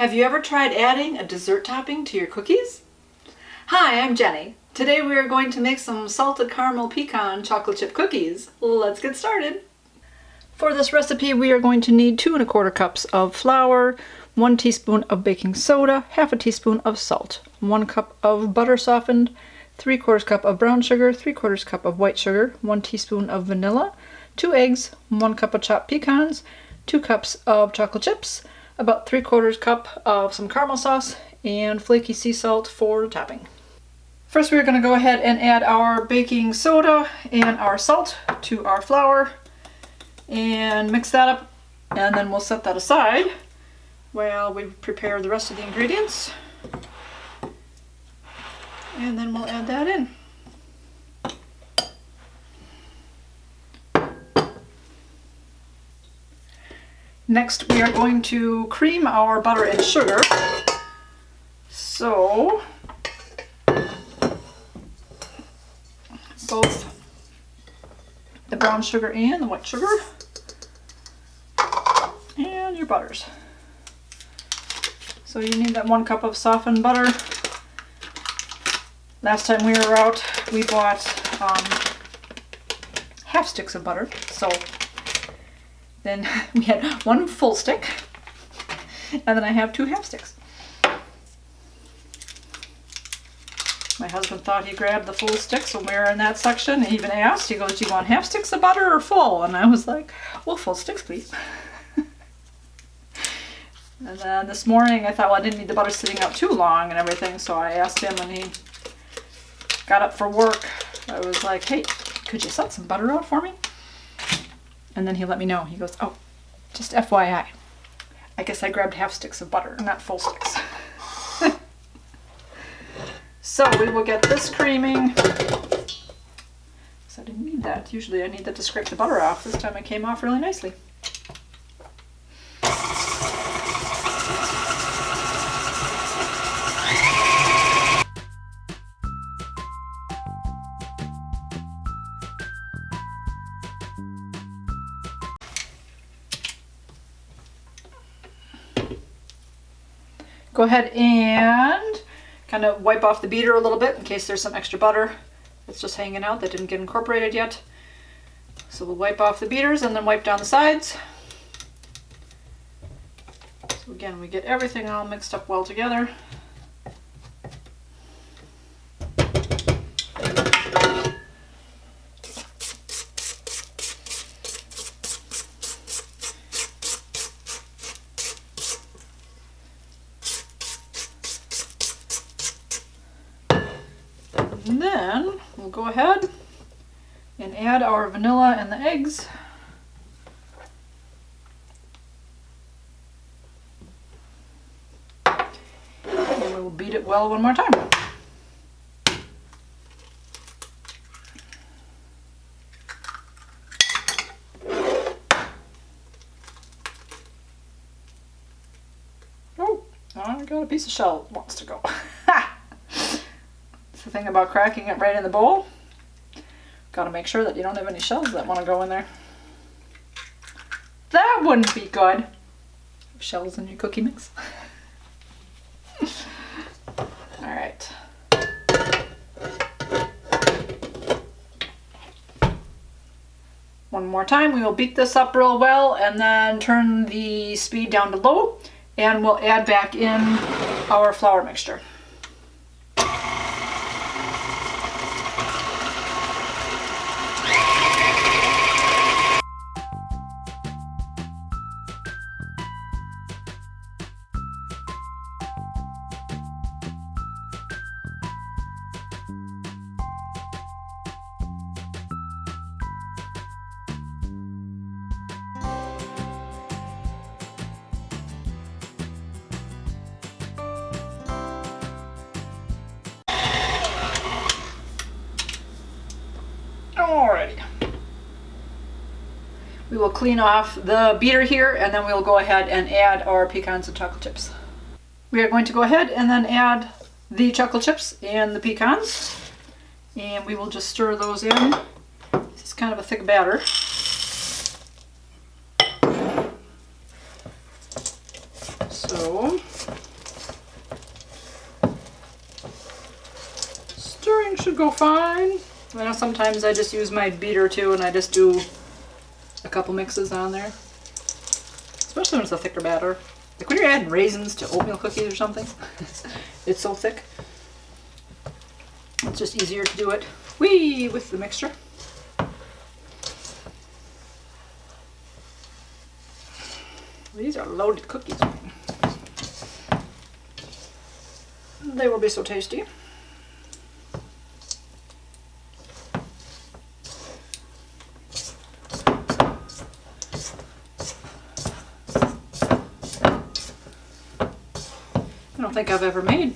Have you ever tried adding a dessert topping to your cookies? Hi, I'm Jenny. Today we are going to make some salted caramel pecan chocolate chip cookies. Let's get started. For this recipe we are going to need 2 1/4 cups of flour, 1 teaspoon of baking soda, half a teaspoon of salt, 1 cup of butter softened, 3/4 cup of brown sugar, 3/4 cup of white sugar, 1 teaspoon of vanilla, 2 eggs, 1 cup of chopped pecans, 2 cups of chocolate chips, about 3/4 cup of some caramel sauce, and flaky sea salt for topping. First we're going to go ahead and add our baking soda and our salt to our flour and mix that up, and then we'll set that aside while we prepare the rest of the ingredients, and then we'll add that in. Next we are going to cream our butter and sugar. So both the brown sugar and the white sugar and your butters. So you need that 1 cup of softened butter. Last time we were out we bought half sticks of butter, so then we had 1 full stick, and then I have 2 half sticks. My husband thought he grabbed the full sticks when we were in that section. He even asked, he goes, "Do you want half sticks of butter or full?" And I was like, "Well, full sticks, please." And then this morning I thought, well, I didn't need the butter sitting out too long and everything, so I asked him when he got up for work. I was like, "Hey, could you set some butter out for me?" And then he let me know. He goes, "Oh, just FYI, I guess I grabbed half sticks of butter, not full sticks." So we will get this creaming. So I didn't need that. Usually I need that to scrape the butter off. This time it came off really nicely. Go ahead and kind of wipe off the beater a little bit in case there's some extra butter that's just hanging out that didn't get incorporated yet. So we'll wipe off the beaters and then wipe down the sides. So again, we get everything all mixed up well together. And then we'll go ahead and add our vanilla and the eggs. And we will beat it well one more time. Oh, I got a piece of shell that wants to go. The thing about cracking it right in the bowl, got to make sure that you don't have any shells that want to go in there. That wouldn't be good. Shells in your cookie mix. Alright. One more time, we will beat this up real well and then turn the speed down to low, and we'll add back in our flour mixture. Alrighty. We will clean off the beater here, and then we'll go ahead and add our pecans and chocolate chips. We are going to go ahead and then add the chocolate chips and the pecans, and we will just stir those in. This is kind of a thick batter. So go fine. I know sometimes I just use my beater too, and I just do a couple mixes on there. Especially when it's a thicker batter. Like when you're adding raisins to oatmeal cookies or something, it's so thick. It's just easier to do it with the mixture. These are loaded cookies. They will be so tasty. I don't think I've ever made.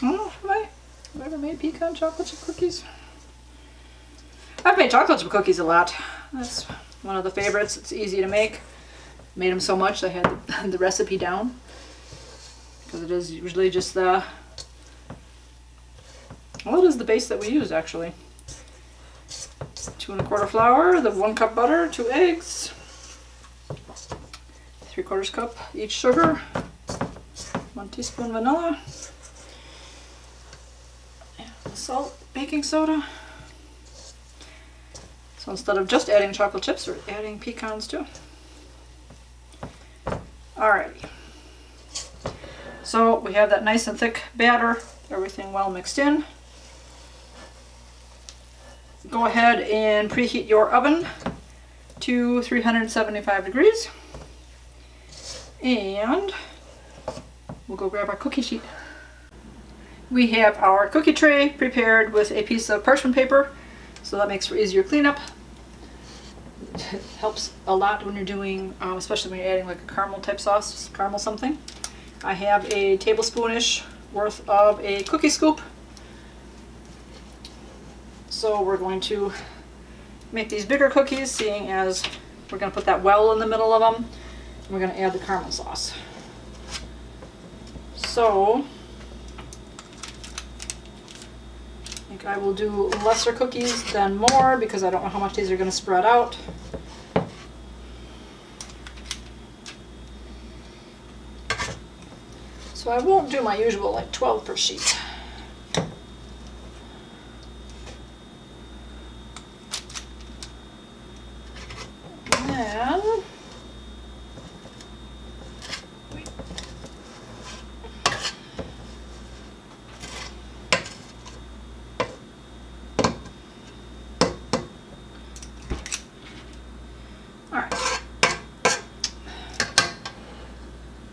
Have I ever made pecan chocolate chip cookies? I've made chocolate chip cookies a lot. That's one of the favorites. It's easy to make. Made them so much I had the recipe down. Because it is usually just the, well, it is the base that we use actually. 2 1/4 flour, the 1 cup butter, 2 eggs, 3/4 cup each sugar, 1 teaspoon vanilla, and salt, baking soda. So instead of just adding chocolate chips, we're adding pecans too. Alrighty. So we have that nice and thick batter, everything well mixed in. Go ahead and preheat your oven to 375 degrees. And we'll go grab our cookie sheet. We have our cookie tray prepared with a piece of parchment paper, so that makes for easier cleanup. It helps a lot when you're doing, especially when you're adding like a caramel type sauce, caramel something. I have a tablespoonish worth of a cookie scoop. So we're going to make these bigger cookies, seeing as we're going to put that well in the middle of them. And we're going to add the caramel sauce. So I think I will do lesser cookies than more because I don't know how much these are going to spread out. So I won't do my usual like 12 per sheet. And then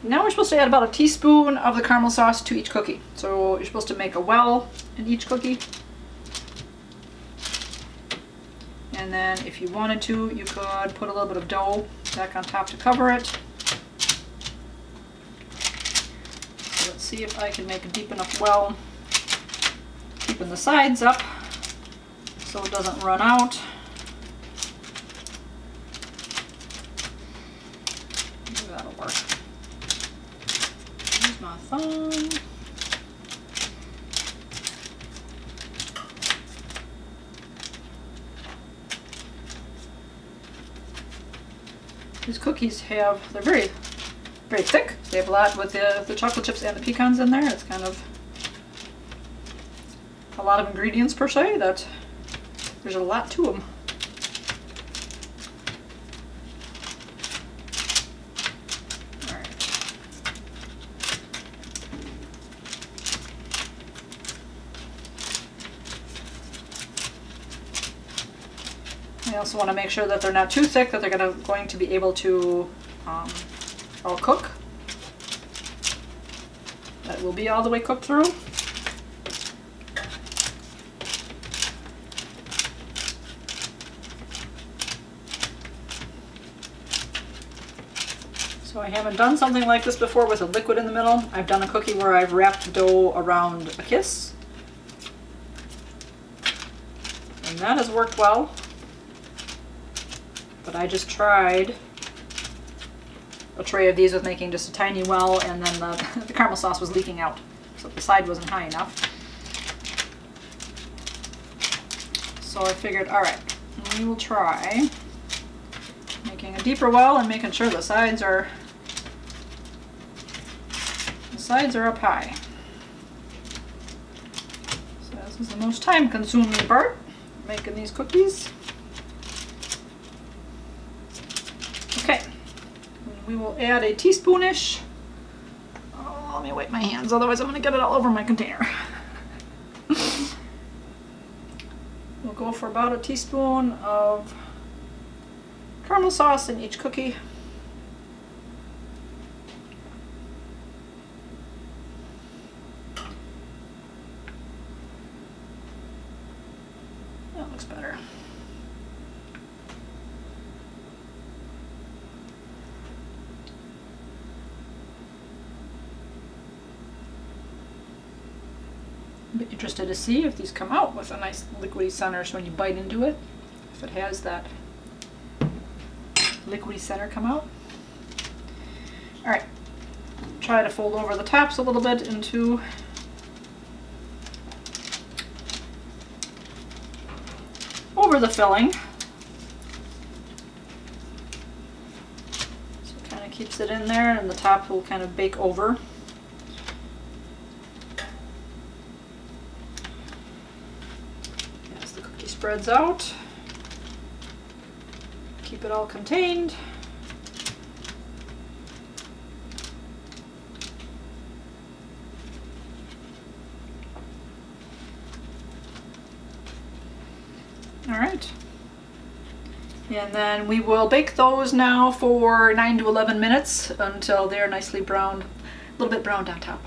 now we're supposed to add about a teaspoon of the caramel sauce to each cookie. So you're supposed to make a well in each cookie. And then if you wanted to, you could put a little bit of dough back on top to cover it. So let's see if I can make a deep enough well, keeping the sides up so it doesn't run out. Maybe that'll work. Use my thumb. These cookies they're very, very thick. They have a lot with the chocolate chips and the pecans in there. It's kind of a lot of ingredients per se, that there's a lot to them. I also want to make sure that they're not too thick, that they're going to be able to all cook. That will be all the way cooked through. So I haven't done something like this before with a liquid in the middle. I've done a cookie where I've wrapped dough around a kiss. And that has worked well. But I just tried a tray of these with making just a tiny well, and then the caramel sauce was leaking out, so the side wasn't high enough. So I figured, alright, we will try making a deeper well and making sure the sides are up high. This is the most time-consuming part, making these cookies. Okay, we will add a teaspoonish. Oh, let me wipe my hands, otherwise I'm going to get it all over my container. We'll go for about a teaspoon of caramel sauce in each cookie. That looks better. I'm interested to see if these come out with a nice liquidy center, so when you bite into it, if it has that liquidy center come out. Alright, try to fold over the tops a little bit into over the filling. So it kind of keeps it in there, and the top will kind of bake over. As the cookie spreads out, keep it all contained. All right. And then we will bake those now for 9 to 11 minutes until they're nicely browned, a little bit browned on top.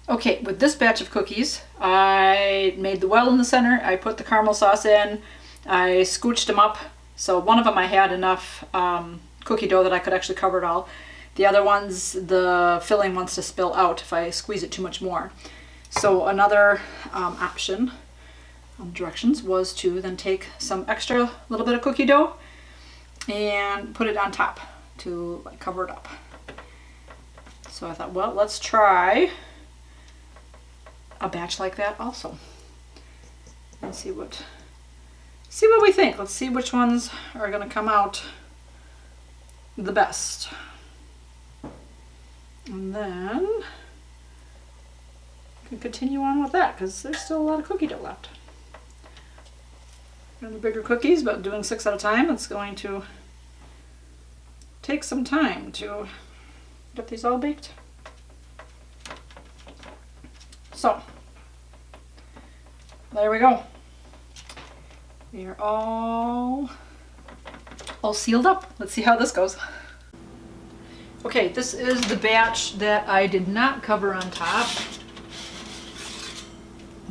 Okay, with this batch of cookies, I made the well in the center. I put the caramel sauce in. I scooched them up. So one of them I had enough cookie dough that I could actually cover it all. The other ones, the filling wants to spill out if I squeeze it too much more. So another option, directions, was to then take some extra little bit of cookie dough and put it on top to like cover it up. So I thought, well, let's try a batch like that also and see what we think. Let's see which ones are going to come out the best. And then we can continue on with that because there's still a lot of cookie dough left. And the bigger cookies, but doing 6 at a time, it's going to take some time to get these all baked. So, there we go. We are all sealed up. Let's see how this goes. Okay, this is the batch that I did not cover on top.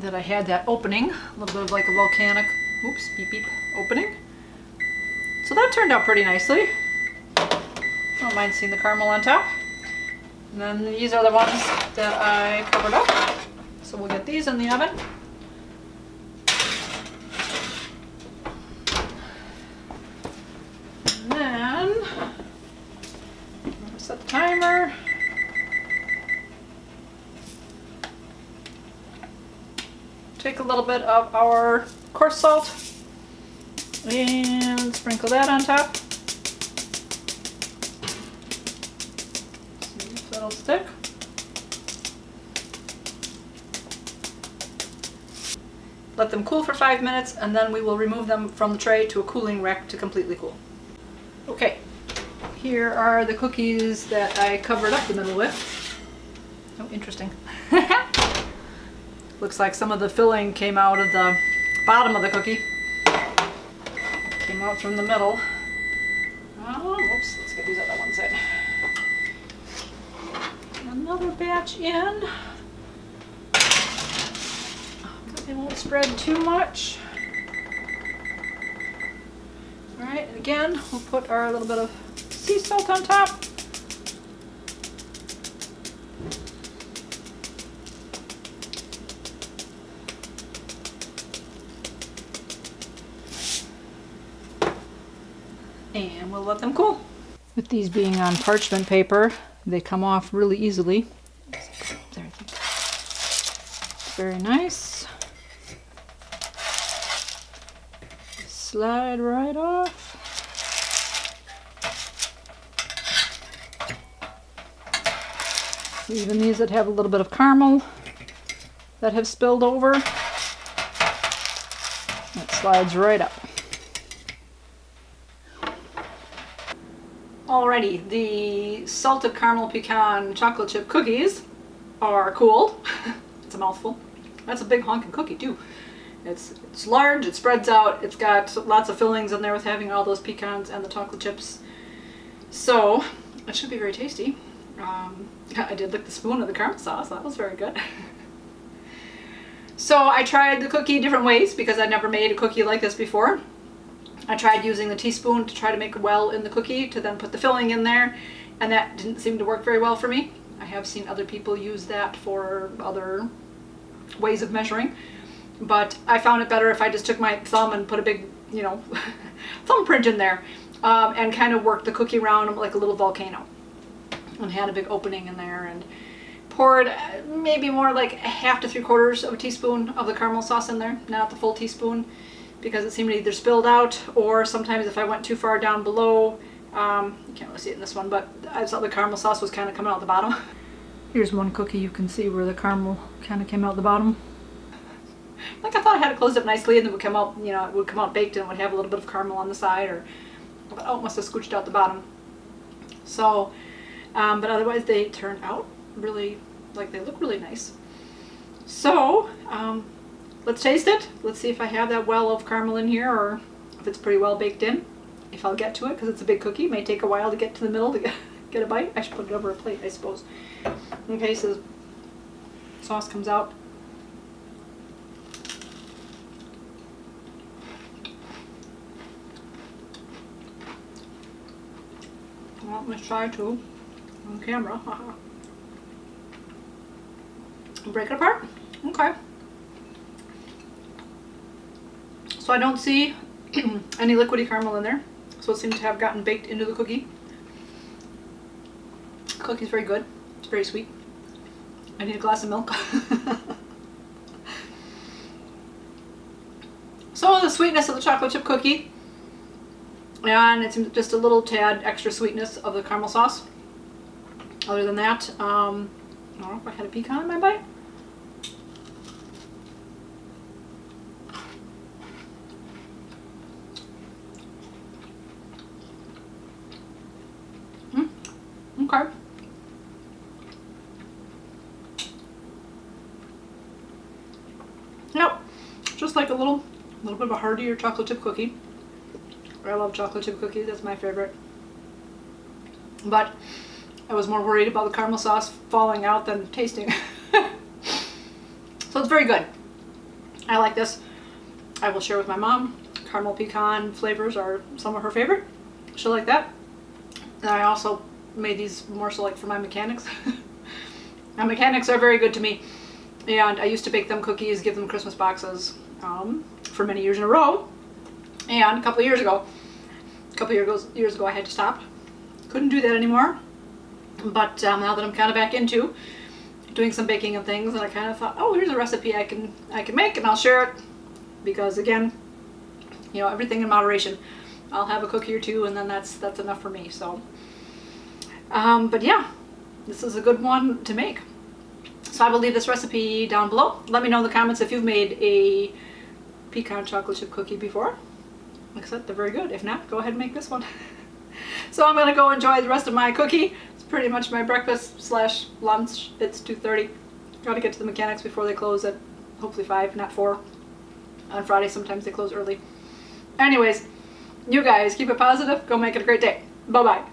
That I had that opening, a little bit of like a volcanic, oops, beep beep, opening. So that turned out pretty nicely. Don't mind seeing the caramel on top. And then these are the ones that I covered up. So we'll get these in the oven. And then I'm gonna set the timer. Take a little bit of our coarse salt and sprinkle that on top. See if that'll stick. Let them cool for 5 minutes and then we will remove them from the tray to a cooling rack to completely cool. Okay, here are the cookies that I covered up the middle with. Oh, interesting. Looks like some of the filling came out of the bottom of the cookie. Came out from the middle. Oh, whoops, let's get these other ones in. Another batch in. They won't spread too much. Alright, and again, we'll put our little bit of sea salt on top. And we'll let them cool. With these being on parchment paper, they come off really easily. There, very nice. Slide right off. Even these that have a little bit of caramel that have spilled over. slides right up. Alrighty, the salted caramel pecan chocolate chip cookies are cooled. It's a mouthful. That's a big honking cookie too. It's large, it spreads out, it's got lots of fillings in there with having all those pecans and the chocolate chips. So, it should be very tasty. I did lick the spoon of the caramel sauce, that was very good. So I tried the cookie different ways because I'd never made a cookie like this before. I tried using the teaspoon to try to make a well in the cookie to then put the filling in there, and that didn't seem to work very well for me. I have seen other people use that for other ways of measuring, but I found it better if I just took my thumb and put a big, you know, thumbprint in there and kind of worked the cookie around like a little volcano, and had a big opening in there and poured maybe more like 1/2 to 3/4 of a teaspoon of the caramel sauce in there, not the full teaspoon, because it seemed to either spilled out or sometimes if I went too far down below, you can't really see it in this one, but I saw the caramel sauce was kind of coming out the bottom. Here's one cookie you can see where the caramel kind of came out the bottom. Like I thought I had it closed up nicely and it would come out, you know, it would come out baked and it would have a little bit of caramel on the side, or oh, it must have scooched out the bottom. So, but otherwise they turned out really, like they look really nice. So, let's taste it. Let's see if I have that well of caramel in here or if it's pretty well baked in. If I'll get to it, because it's a big cookie. It may take a while to get to the middle to get a bite. I should put it over a plate, I suppose. Okay, so sauce comes out. Well, let's try to, on camera. Break it apart. Okay. So I don't see any liquidy caramel in there. So it seems to have gotten baked into the cookie. The cookie's very good. It's very sweet. I need a glass of milk. So the sweetness of the chocolate chip cookie, and it's just a little tad extra sweetness of the caramel sauce. Other than that, I don't know if I had a pecan in my bite. Okay. Yep, just like a little bit of a hearty or chocolate chip cookie. I love chocolate chip cookies, that's my favorite. But I was more worried about the caramel sauce falling out than tasting. So it's very good. I like this. I will share with my mom. Caramel pecan flavors are some of her favorite. She'll like that. And I also made these more so like for my mechanics. My mechanics are very good to me. And I used to bake them cookies, give them Christmas boxes for many years in a row. And a couple years ago I had to stop. Couldn't do that anymore. But now that I'm kind of back into doing some baking and things, and I kind of thought, oh, here's a recipe I can make and I'll share it. Because again, you know, everything in moderation. I'll have a cookie or two and then that's enough for me. So, but yeah, this is a good one to make. So I will leave this recipe down below. Let me know in the comments if you've made a pecan chocolate chip cookie before. Like I said, they're very good. If not, go ahead and make this one. So I'm gonna go enjoy the rest of my cookie. It's pretty much my breakfast slash lunch. It's 2:30. Gotta get to the mechanics before they close at hopefully 5, not 4. On Friday, sometimes they close early. Anyways, you guys keep it positive. Go make it a great day. Bye-bye.